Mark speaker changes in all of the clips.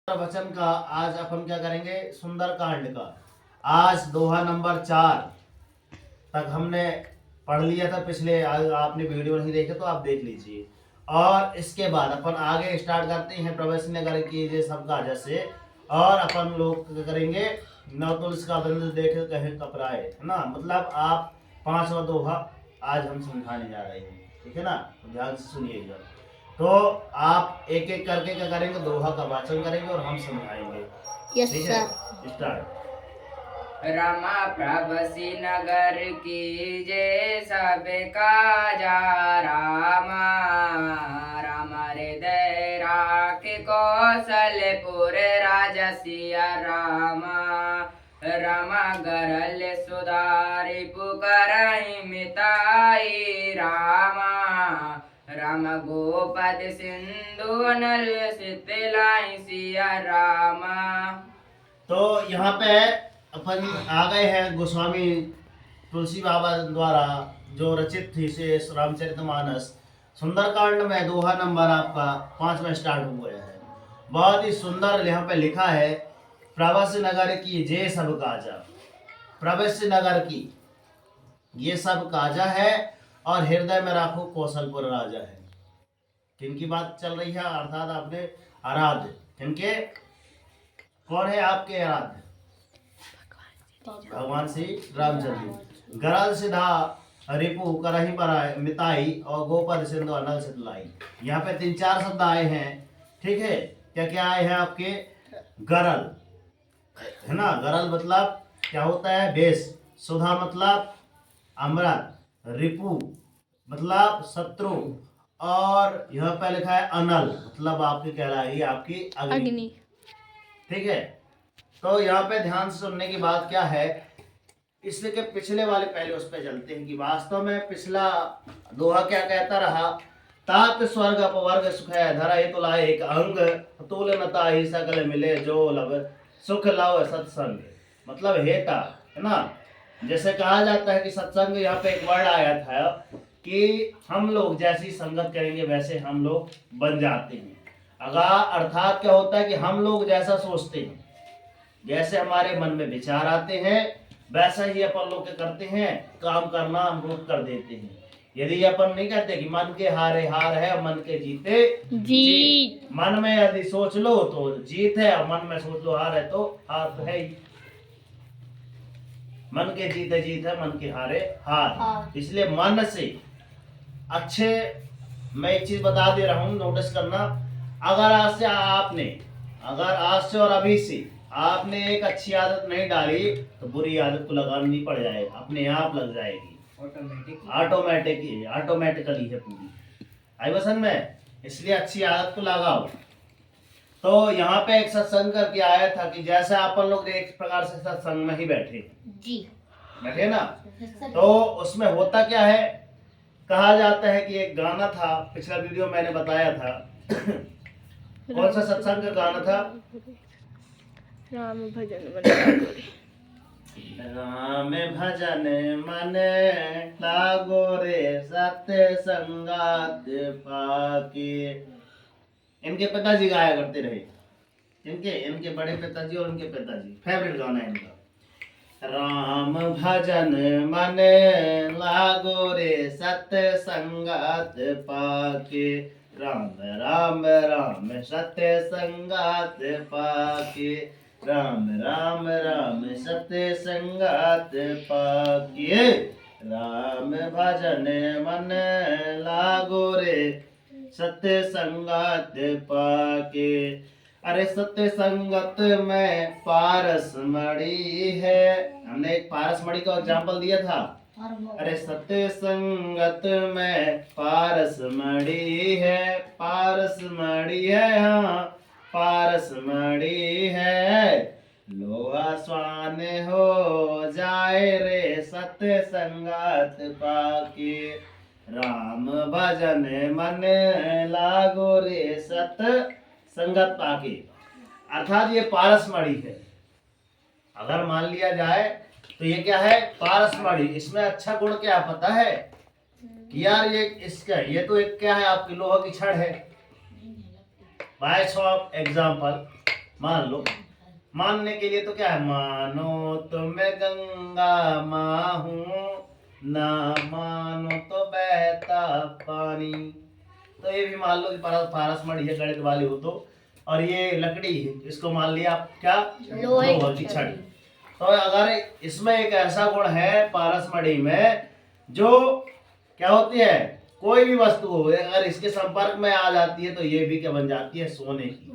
Speaker 1: वचन का आज अपन क्या करेंगे, सुंदरकांड का। आज दोहा नंबर 4 तक हमने पढ़ लिया था पिछले। आपने वीडियो नहीं देखे तो आप देख लीजिए। और इसके बाद अपन आगे स्टार्ट करते हैं प्रवेश नगर कीजिए सब काज से। और अपन लोग क्या करेंगे, नौ तुलस का बंद देख कहे कपराए, है ना। मतलब आप 5वां दोहा आज हम समझाने जा रहे हैं, ठीक है ना। तो ध्यान से सुनिएगा। तो आप एक एक करके क्या करेंगे, दोहा का वाचन करेंगे और हम समझाएंगे।
Speaker 2: यस
Speaker 1: ठीक है,
Speaker 2: सर।
Speaker 1: स्टार्ट।
Speaker 3: रमा प्रभसी नगर की जय सब काजा रामा। राम हृदय राख कौशलपुर राजसिया रामा। रमा गरल सुधारि पुकारहि मिताई रामा। राम गोपद सिंधु नल सितलाई सिया रामा।
Speaker 1: तो यहाँ पे अपन आ गए हैं गोस्वामी तुलसी बाबा द्वारा जो रचित थी से रामचरितमानस सुंदरकांड में दोहा नंबर आपका 5वां स्टार्ट हुआ है। बहुत ही सुंदर यहाँ पे लिखा है, प्रवेश नगर की जे सब काजा। प्रवेश नगर की ये सब काजा है और हृदय में राखो कौशलपुर राजा है। किनकी बात चल रही है, अर्थात आपने आराध्य किनके, कौन है आपके आराध्य, भगवान श्री रामचंद्र। गरल सिधा रिपु करही बराय मिताई और गोपद सिंधु अनल सितलाई। यहाँ पे 3-4 शब्द आए हैं, ठीक है। क्या क्या आए हैं आपके, गरल है ना। गरल मतलब क्या होता है, बेस। सुधा मतलब अमृत। रिपु मतलब शत्रु। और यहाँ पे लिखा है अनल मतलब आपकी कहलाएगी आपकी अग्नि, ठीक है। तो यहाँ पे ध्यान से सुनने की बात क्या है, इसलिए कि पिछले वाले पहले उस पे चलते हैं कि वास्तव में पिछला दोहा क्या कहता रहा, तात स्वर्ग अपवर्ग सुख है धरा ही तुला एक अंग तुल नता ही सकल मिले जो लब सुख लाओ सत्संग। मतलब हेता है ना। जैसे कहा जाता है कि सत्संग, यहाँ पे एक वर्ड आया था कि हम लोग जैसी संगत करेंगे वैसे हम लोग बन जाते हैं। अगर अर्थात क्या होता है कि हम लोग जैसा सोचते हैं, जैसे हमारे मन में विचार आते हैं वैसा ही अपन लोग क्या करते हैं, काम करना हम लोग कर देते हैं। यदि अपन नहीं कहते कि मन के हारे हार है मन के जीते जीत। मन में यदि सोच लो तो जीत है और मन में सोच लो हार है तो हार तो है ही। मन के जीते जीत है मन के हारे हार। इसलिए मन से अच्छे, मैं एक चीज बता दे रहा हूं, नोटिस करना। अगर आज से और अभी से आपने एक अच्छी आदत नहीं डाली तो बुरी आदत को लगानी पड़ जाएगी, अपने आप लग जाएगी, ऑटोमेटिकली है पूरी। आई वसन में, इसलिए अच्छी आदत को लगाओ। तो यहाँ पे एक सत्संग करके आया था कि जैसे अपन लोग एक प्रकार से सत्संग में ही बैठे ना। तो उसमें होता क्या है, कहा जाता है कि एक गाना था, पिछला वीडियो मैंने बताया था कौन सा सत्संग का गाना था,
Speaker 2: राम भजन
Speaker 1: राम भजन मन लागो रे सत्य संगात पाके। इनके पिताजी गाया करते रहे, इनके बड़े पिताजी और इनके पिताजी, फेवरेट गाना है इनका। राम भजन मन लागो रे सत्य संगात पाके। राम राम राम सत्य संगात पाके। राम राम राम सत्य संगात पाके। राम भजन मन लागो रे सत्य संगात पाके। अरे सत्य संगत में पारस मणि है, हमने एक पारस मणि का एग्जाम्पल दिया था। अरे सत्य संगत में पारस मणि है, पारस मणि है, हाँ पारस मणि है। लोहा स्वान हो जाए रे सत्य संगत पाके। राम भजन मन लागो रे सत्य संगत पाके। अर्थात ये पारस मणि है। अगर मान लिया जाए तो ये क्या है, पारस मणि। इसमें अच्छा गुण क्या पता है कि यार ये तो एक क्या है, आपकी लोहा की छड़ है। बाय ऑफ एग्जाम्पल मान लो। मानने के लिए तो क्या है, मानो तो मैं गंगा माँ हूँ, ना मानो तो बहता पानी। तो ये भी मान लो कि पारस मणि है गणित वाली हो तो, और ये लकड़ी है, इसको मान लिया आप क्या, लोहा की छड़ी। तो अगर इसमें एक ऐसा गुण है पारस मणि में, जो क्या होती है, कोई भी वस्तु हो अगर इसके संपर्क में आ जाती है तो ये भी क्या बन जाती है, सोने की।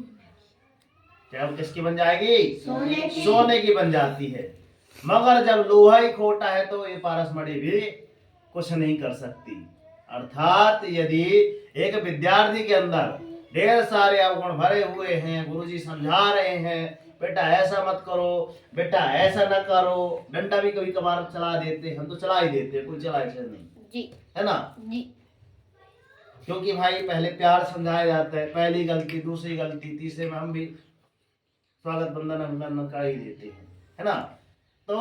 Speaker 1: क्या किसकी बन जाएगी, सोने की बन जाती है। मगर जब लोहा ही खोटा है तो ये पारस मणि भी कुछ नहीं कर सकती। अर्थात यदि एक विद्यार्थी के अंदर ढेर सारे अवगुण भरे हुए हैं, गुरुजी समझा रहे हैं बेटा ऐसा मत करो, बेटा ऐसा न करो, डंडा भी कभी कभार चला देते हैं, हम तो चला ही देते हैं, कोई चलाए नहीं जी, है ना जी। क्योंकि भाई पहले प्यार समझाया जाता है, पहली गलती दूसरी गलती तीसरे में हम भी स्वागत बंदन कर ही देते हैं, है ना। तो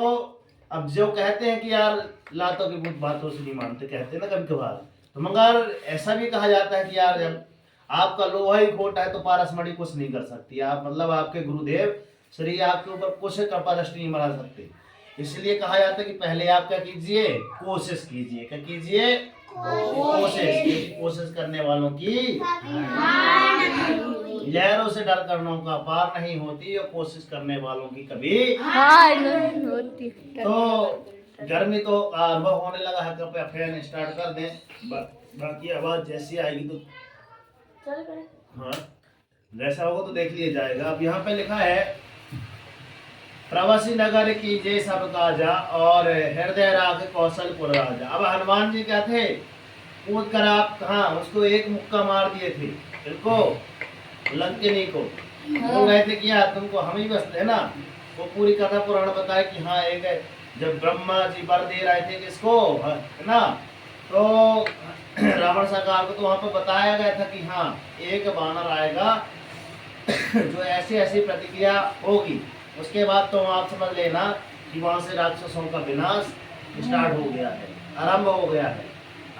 Speaker 1: अब जो कहते हैं कि यार लातों की भूत बातों से नहीं मानते, कहते हैं ना कभी कभार, तो मगर ऐसा भी कहा जाता है कि यार जब आपका लोहा ही खोटा है तो पारस मणि कुछ नहीं कर सकती। आप मतलब आपके गुरुदेव श्री आपके ऊपर कुछ कृपा दृष्टि नहीं बना सकते। इसलिए कहा जाता है कि पहले आप क्या कीजिए, कोशिश कीजिए। क्या कीजिए, कोशिश। कोशिश करने वालों की लहरों से डर करनों का पार नहीं होती, और कोशिश करने वालों की कभी हार नहीं होती। तो गर्मी तो अनुभव होने लगा है, कृपया फैन स्टार्ट कर दें, बाकी आवाज जैसी आएगी तो हाँ जैसा होगा तो देख लिया जाएगा। अब यहाँ पे लिखा है प्रवासी नगर की जय सब काजा, और हृदय राग कौशलपुर राजा। अब हनुमान जी क्या थे, कूद कर आप कहा उसको एक मुक्का मार दिए थे, इनको लंकिनी को। वो गए थे किया तुमको हम ही बसते है ना। वो पूरी कथा पुराण बताए कि हाँ एक जब ब्रह्मा जी वर दे रहे थे किसको, है ना, तो रावण सरकार को तो वहां पर बताया गया था कि हाँ एक बानर आएगा जो ऐसी ऐसी प्रतिक्रिया होगी, उसके बाद तो आप समझ लेना कि वहां से राक्षसों का विनाश स्टार्ट हो गया है, आरंभ हो गया है।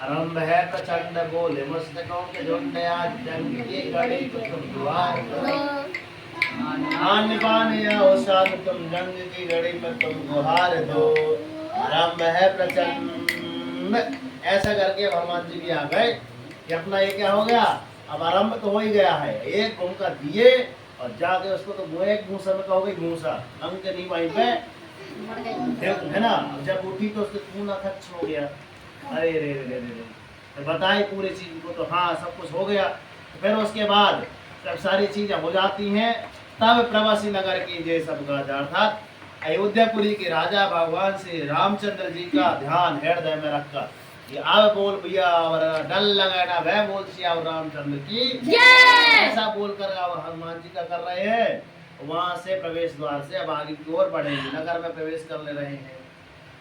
Speaker 1: आरंभ है प्रचंड बोले मस्तकों के झुंड, आज जंग की घड़ी तुम द्वार आने पाने आओ साथ, तुम जंग की घड़ी में तुम गुहार दो। आरंभ है प्रचंड, ऐसा करके हनुमान जी भी आ गए कि अपना ये क्या हो गया, अब आरंभ तो हो ही गया है। एक भूखा दिए और जाके उसको तो एक घूसा में कहोगे घूसा अंक नहीं वहीं पे है ना। जब उठी तो उसके खून खच्च हो गया, अरे रे रे रे रे, तो बताए पूरी चीज को, तो हाँ सब कुछ हो गया। तो फिर उसके बाद जब सारी चीजें हो जाती हैं तब प्रवासी नगर की जय सब गाजा, अर्थात अयोध्यापुरी के राजा भगवान श्री रामचंद्र जी का ध्यान हृदय में रखकर ये अब बोल भैया और डल लगाना वह बोल सिया रामचंद्र की ऐसा बोलकर हनुमान जी का कर रहे हैं। वहां से प्रवेश द्वार से अब आगे की ओर बढ़ेंगे, नगर में प्रवेश करने रहे हैं।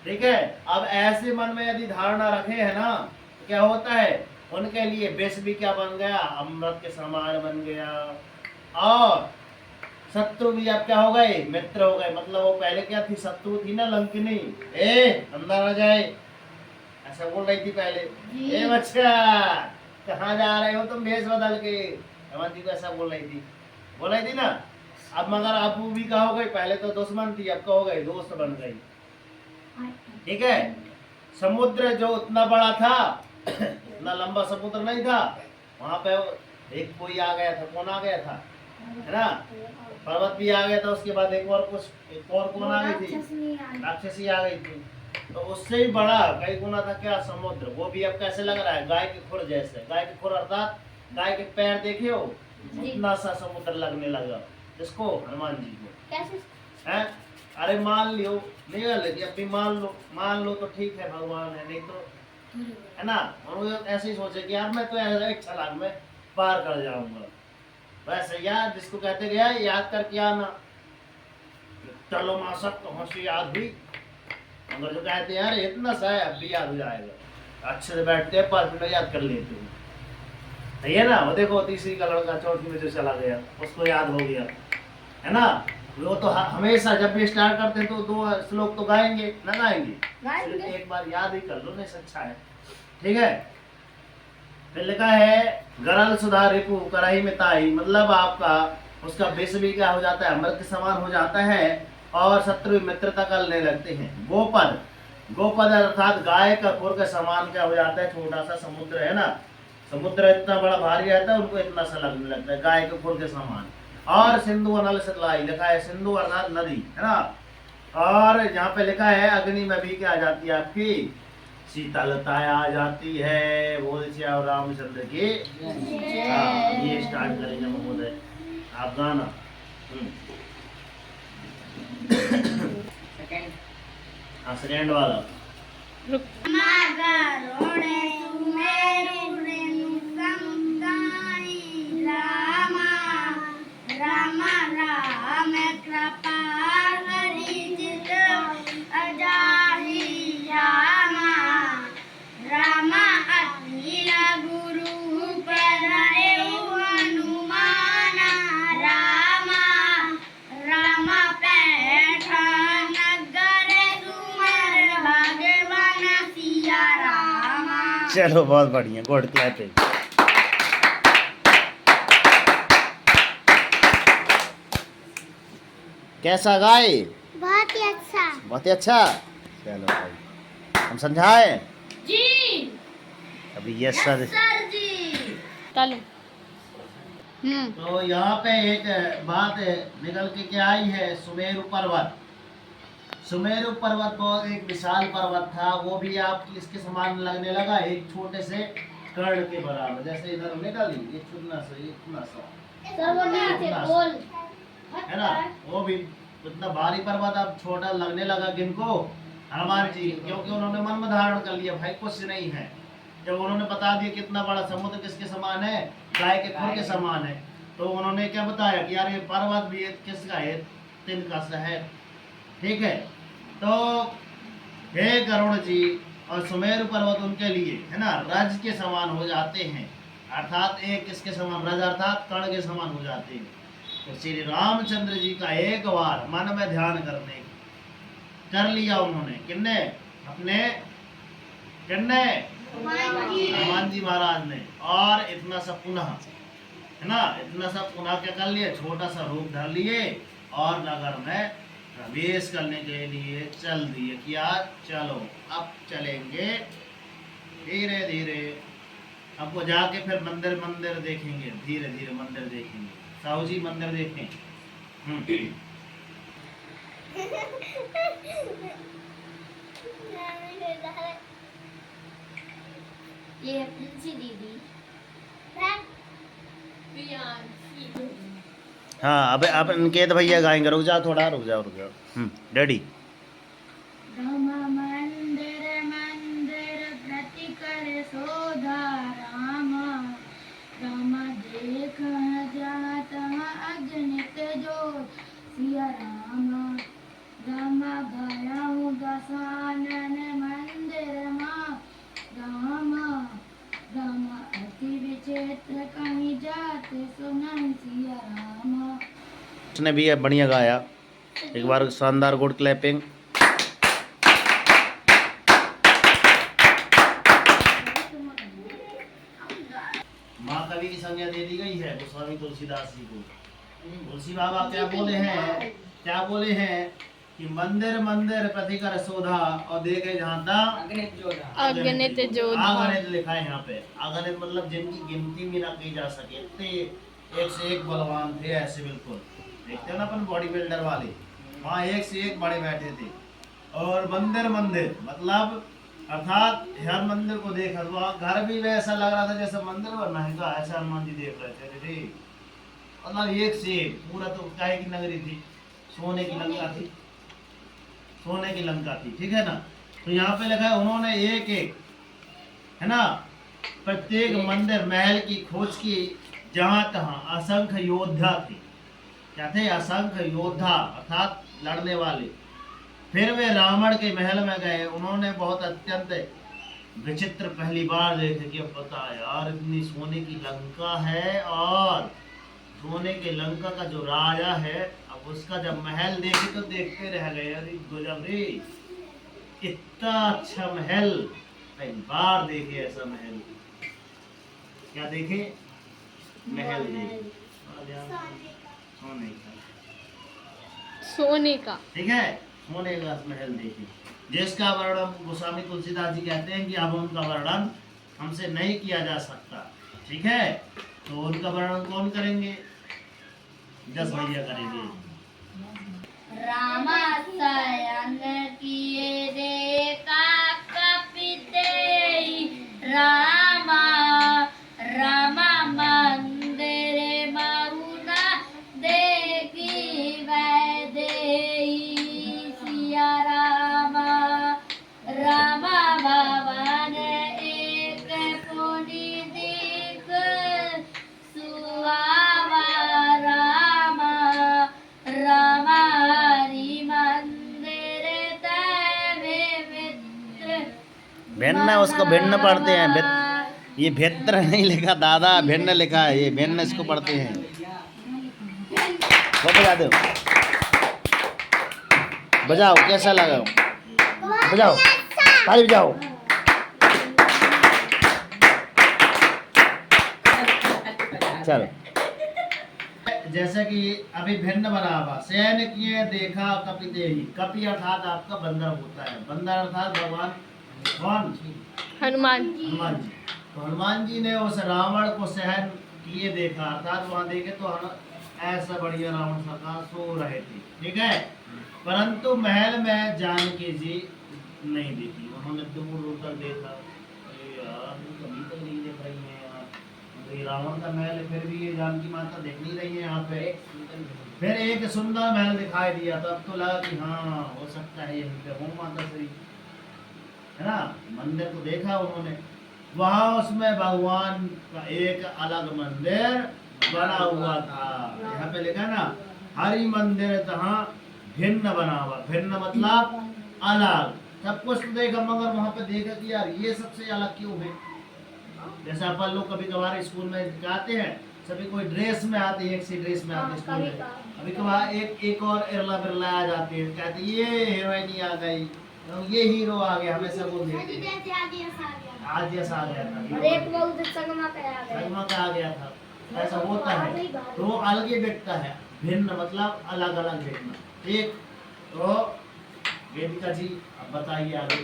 Speaker 1: ठीक है, अब ऐसे मन में यदि धारणा रखे है ना तो क्या होता है, उनके लिए विष भी क्या बन गया, अमृत के समान बन गया, और शत्रु भी अब क्या हो गए, मित्र हो गए। मतलब वो पहले क्या थी, शत्रु थी ना लंकिनी, अंदर आ जाए ऐसा बोल रही थी पहले, ए बच्चा कहाँ जा रहे हो तुम भेष बदल के, हनुमान जी को ऐसा बोल रही थी ना। अब मगर अब वो भी कहा हो गई, पहले तो दुश्मन थी अब कहो गई दोस्त बन गई। ठीक है, समुद्र जो उतना बड़ा था इतना लंबा समुद्र नहीं था, वहां पे एक कोई आ गया था, कौन आ गया था, है ना, पर्वत भी आ गया था। उसके बाद एक और कौन आ गई थी, राक्षसी आ गई थी। तो उससे ही बड़ा कई गुना था क्या, समुद्र। वो भी अब कैसे लग रहा है, गाय के खुर जैसे। गाय के खुर अर्थात गाय के पैर देखे हो, उतना सा समुद्र लगने लगा। इसको हनुमान जी को कैसे है, अरे मान लियो नहीं लेकिन अब भी मान लो तो ठीक है, भगवान है, नहीं तो है ना। हम ऐसे ही सोचे कि यार मैं तो एक छलांग में पार कर जाऊंगा। वैसे यार जिसको कहते गया याद करके आना, चलो माँ सब तो हंसी याद हुई, मगर जो कहते यार इतना सा है अब भी याद हो जाएगा, अच्छे से बैठते हैं 5 मिनट याद कर लेते हैं, सही है ना। वो देखो तीसरी का लड़का चौथी में जो चला गया उसको याद हो गया, है ना। वो तो हमेशा जब भी स्टार्ट करते हैं तो 2 श्लोक तो गाएंगे ना, गाएंगे एक बार याद ही कर लो, नहीं अच्छा है। ठीक है, फिर लिखा है गरल सुधा रिपु कराही में ताई, मतलब आपका उसका विष भी क्या हो जाता है, अमृत के समान हो जाता है, और शत्रु मित्रता करने लगते हैं। गोपद, गोपद अर्थात गाय का खुर के समान क्या हो जाता है, छोटा सा समुद्र है ना, समुद्र इतना बड़ा भारी रहता है, उनको इतना सा लगने लगता है गाय के खुर के समान। और सिंधु अनल सतलाई लिखा है, सिंधु अर्थात नदी है ना, और यहाँ पे लिखा है अग्नि में भी क्या आ जाती है आपकी शीतलता आ जाती है। बोल श्याम रामचंद्र की। हाँ, ये स्टार्ट करेंगे महोदय आप गाना।
Speaker 3: सेकंड
Speaker 1: हाँ, सेकंड वाला। चलो बहुत बढ़िया, गुड क्लैपिंग। कैसा गाए?
Speaker 2: बहुत ही अच्छा।
Speaker 1: बहुत ही अच्छा। चलो भाई, हम समझाए
Speaker 2: जी।
Speaker 1: अभी यस सर।
Speaker 2: चलो।
Speaker 1: तो यहाँ पे एक बात निकल के क्या आई है, सुमेरु पर्वत। सुमेरु पर्वत बहुत एक विशाल पर्वत था, वो भी आपकी इसके समान लगने लगा, एक छोटे से कर्ण के बराबर। जैसे इधर निकली एक छोटा सा, एक इतना सा है ना, वो भी इतना भारी पर्वत अब छोटा लगने लगा किनको, हनुमान जी, क्योंकि उन्होंने मन में धारण कर लिया भाई कुछ नहीं है। जब उन्होंने बता दिया कितना बड़ा समुद्र किसके समान है, गाय के खुर के समान है, तो उन्होंने क्या बताया कि यार ये पर्वत भी किसका है, तिनका सा है। ठीक है, तो हे गरुड़ जी और सुमेरु पर्वत उनके लिए है ना रज के समान हो जाते हैं, अर्थात एक किसके समान, रज अर्थात कर्ण के समान हो जाते हैं। तो श्री रामचंद्र जी का एक बार मन में ध्यान करने कर लिया उन्होंने, किन्ने, अपने किन्ने, हनुमान जी महाराज ने, और इतना सा पुनः है ना, इतना सा पुनः क्या कर लिए, छोटा सा रूप धर लिए और नगर में प्रवेश करने के लिए चल दिए कि यार चलो अब चलेंगे धीरे धीरे, अब वो जाके फिर मंदिर मंदिर देखेंगे, धीरे धीरे मंदिर देखेंगे। साहू जी मंदिर देखें।
Speaker 2: ये प्रिंसी दीदी।
Speaker 1: हाँ, अब इनके भैया गाएंगे, रुक जाओ थोड़ा, रुक जाओ डैडी।
Speaker 2: मंदिर मंदिर प्रति कर सोधा राम, राम देख जात अगणित जो सिया राम, राम गया हूँ दसानन मंदिर माँ, राम राम अति विचित्र कहीं जाते सुनन सिया राम।
Speaker 1: उसने भी बढ़िया गाया, एक बार शानदार गुड क्लैपिंग। माँ कवि की संज्ञा दे दी गई है गोस्वामी तुलसीदास जी को। तुलसी बाबा क्या बोले हैं, क्या बोले हैं कि मंदिर मंदिर प्रतिकर शोधा और देखे जहाँ तक
Speaker 2: अगणित जोधा।
Speaker 1: अगणित लिखा है यहाँ पे, अगणित मतलब जिनकी गिनती भी ना की जा सके, इतने एक से एक बलवान थे ऐसे, बिल्कुल देखते हो ना अपन बॉडी बिल्डर वाले, वहाँ एक से एक बड़े बैठे थे। और मंदिर मंदिर मतलब अर्थात हर मंदिर को देखा, वहाँ घर भी वैसा लग रहा था जैसे मंदिर बनना है का, ऐसा हनुमान जी देख रहे थे। मतलब एक से एक पूरा, तो काहे की नगरी थी, सोने की लंका थी, सोने की लंका थी। ठीक है ना, तो यहाँ पे लिखा है उन्होंने एक एक है ना प्रत्येक मंदिर महल की खोज की, जहां तहां असंख्य योद्धा थे। क्या थे? असंख्य योद्धा अर्थात लड़ने वाले। फिर वे रावण के महल में गए, उन्होंने बहुत अत्यंत विचित्र पहली बार देखे कि अब पता है यार इतनी सोने की लंका है, और सोने की लंका का जो राजा है, अब उसका जब महल देखे तो देखते रह गए, अरे गजब रे, इतना अच्छा महल, पहली बार देखे ऐसा महल। क्या देखे? महल देखे,
Speaker 2: सोने का।
Speaker 1: ठीक है, सोने का महल देखिए, जिसका वर्णन गोस्वामी तुलसीदास जी कहते हैं कि अब उनका वर्णन हमसे नहीं किया जा सकता। ठीक है, तो उनका वर्णन कौन करेंगे? 10 भैया करेंगे।
Speaker 2: रामा शयन किए देखा कपिते रामा रामा मंदिर मरुना देखी वैदेही सिया रामा रामा भवन एक पुनि दिख सुहावा रामा रामा हरि मंदिर तवे मित्र
Speaker 1: भिन्न, उसको भिन्न पढ़ते हैं। ये भित्र नहीं लिखा दादा, भिन्न लिखा है, ये भिन्न इसको पढ़ते हैं। वो बजा दो, बजाओ, कैसा लगा? बजाओ, ताली बजाओ। चलो, जैसे कि अभी भिन्न बना हुआ, शयन किए देखा कपि देही। कपि अर्थात आपका बंदर होता है, बंदर अर्थात भगवान कौन?
Speaker 2: हनुमान
Speaker 1: हनुमान जी। तो हनुमान जी ने उस रावण को सहन किए देखा, अर्थात वहां देखे तो ऐसा बढ़िया रावण सरकार सो रहे थे। ठीक है, परंतु महल में जानकी जी नहीं दिखी। उन्होंने दूर दूर तक देखा, अरे यार कभी तक नहीं देख रही है यार, तो ये रावण का महल है, फिर भी ये जानकी माता देख नहीं रही है यहाँ पे। फिर एक सुंदर महल दिखाई दिया, तब तो लगा कि हाँ हो सकता है यहीं पे हो माता श्री, है ना। मंदिर को देखा उन्होंने, वहाँ उसमें भगवान का एक अलग मंदिर बना हुआ था। यहाँ पे लिखा ना, हरि मंदिर तहाँ भिन्न बना हुआ। भिन्न मतलब अलग, सब कुछ तो देखा, मगर वहाँ पे देखा कि यार ये सबसे अलग क्यों है। जैसे अपन लोग कभी कभार स्कूल में जाते हैं, सभी कोई ड्रेस में आते हैं, एक सी ड्रेस में आते हैं स्कूल में, कभी कभार एक और इरला बिरला आ जाती है, कहते ये हीरोइनी आ गई, तो ये हीरो आ गया, हमेशा वो देखते हैं। आज जैसा आ गया था, सगमा का आ गया था, ऐसा होता है। तो वो अलग ही दिखता है, भिन्न मतलब अलग अलग दिखना। ठीक, तो वेदिका जी अब बताइए आगे।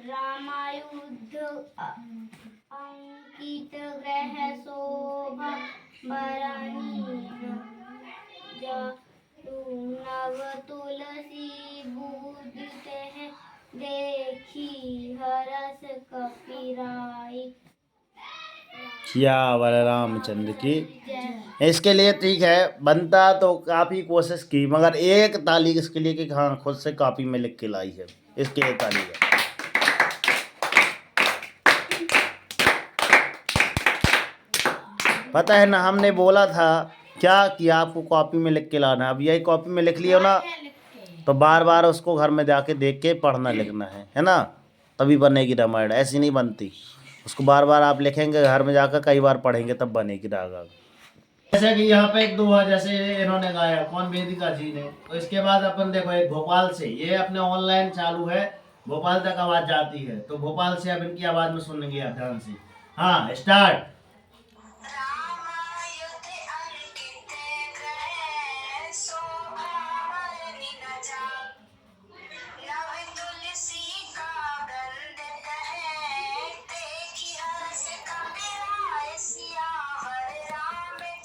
Speaker 2: रामायुध अंकित ग्रह शोभा बरनी नव तुलसी बूदित है देखी हरस कपिराई।
Speaker 1: क्या बलरामचंद्र की। इसके लिए ठीक है, बनता तो काफी कोशिश की, मगर एक ताली इसके लिए कि हाँ खुद से कॉपी में लिख के लाई है, इसके लिए ताली है। पता है ना, हमने बोला था क्या कि आपको कॉपी में लिख के लाना है। अब यही कॉपी में लिख लियो ना, तो बार बार उसको घर में जाके देख के पढ़ना लिखना है ना, तभी बनेगी रामायण। ऐसी नहीं बनती, उसको बार बार आप लिखेंगे, घर में जाकर कई बार पढ़ेंगे, तब बनेगी राग। जैसे कि यहाँ पे एक दोहा जैसे इन्होंने गाया, कौन? वेदिका जी ने। तो इसके बाद अपन देखो एक भोपाल से, ये अपने ऑनलाइन चालू है, भोपाल तक आवाज जाती है, तो भोपाल से अब इनकी आवाज में सुनेंगे आप ध्यान से। हाँ, स्टार्ट।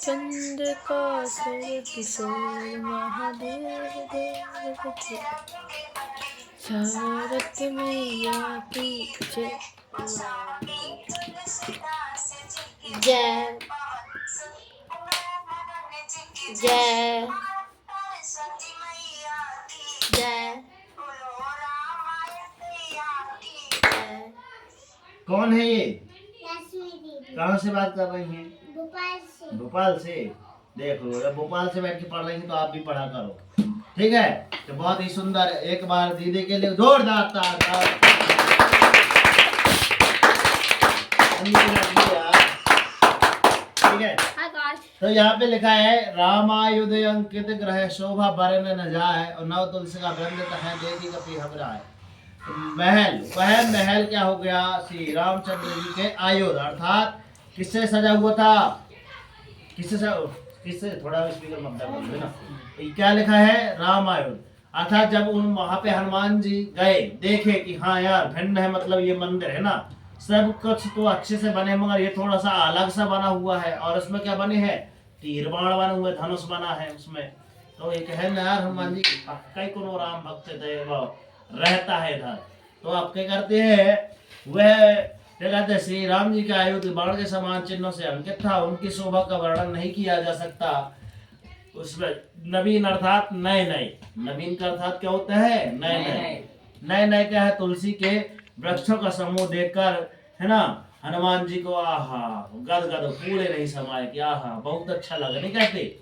Speaker 2: चंद्र का सर किशोर महादेव शारद मैया की जय जय जय जय।
Speaker 1: कौन है ये? कहाँ से बात कर रही हैं? भोपाल से। देख लो, जब भोपाल से बैठ के पढ़ रही हैं तो आप भी पढ़ा करो। ठीक है, तो बहुत ही सुंदर, एक बार दीदी के लिए जोरदार तालियां। ठीक है, तो यहाँ पे लिखा है रामायुध अंकित ग्रह शोभा बरन न जाए और नव तुलसी का वृंद है देवी का पिहबरा है। महल, वह महल क्या हो गया? श्री रामचंद्र जी के आयुध, अर्थात किससे सजा हुआ था? किससे थोड़ा स्पीकर मत दबा देना। तो ये क्या लिखा है, रामायण। अर्थात जब उन वहां पे हनुमान जी गए, देखे कि हाँ यार भिन्न है, मतलब ये मंदिर है ना, सब कुछ तो अच्छे से बने मगर ये थोड़ा सा अलग सा बना हुआ है, और उसमें क्या बने हैं, तीर बाण बने हुए, धनुष बना है उसमें। तो एक है ना यार हनुमान जी कई को राम भक्त थे वो रहता है इधर। तो आप क्या करते हैं, वह क्या कहते हैं, श्री राम जी के आयुध बाण के समान चिन्हों से अंकित था, उनकी शोभा का वर्णन नहीं किया जा सकता। उसमें नवीन अर्थात नए नए, नवीन का अर्थात क्या होता है, नए नए, नए नए क्या है, तुलसी के वृक्षों का समूह देखकर है ना हनुमान जी को आहा गद गद पूरे नहीं समाये कि आहा बहुत अच्छा लगा, नहीं कहते।